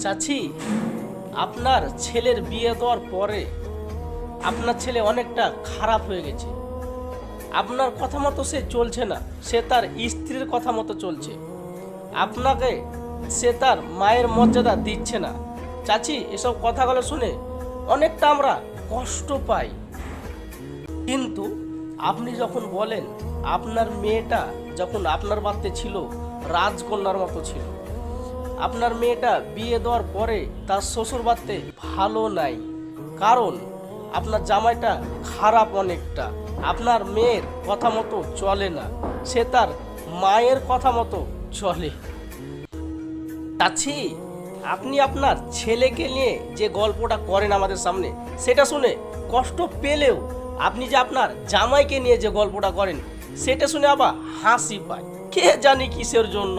চাচি, আপনার ছেলের বিয়ে দেওয়ার পরে আপনার ছেলে অনেকটা খারাপ হয়ে গেছে। আপনার কথা মতো সে চলছে না, সে তার স্ত্রীর কথা মতো চলছে। আপনাকে সে তার মায়ের মর্যাদা দিচ্ছে না। চাচি, এসব কথাগুলো শুনে অনেকটা আমরা কষ্ট পাই। কিন্তু আপনি যখন বলেন আপনার মেয়েটা যখন আপনার বাড়িতে ছিল রাজকন্যার মতো ছিল, আপনার মেয়েটা বিয়ে দেওয়ার পরে তার শ্বশুর বাড়িতে ভালো নাই, কারণ আপনার জামাইটা খারাপ অনেকটা, আপনার মেয়ের কথা মতো চলে না, সে তার মায়ের কথা মতো চলে। চাচি, আপনি আপনার ছেলেকে নিয়ে যে গল্পটা করেন আমাদের সামনে, সেটা শুনে কষ্ট পেলেও আপনি যে আপনার জামাইকে নিয়ে যে গল্পটা করেন, সেটা শুনে আবার হাসি পায়, কে জানি কিসের জন্য।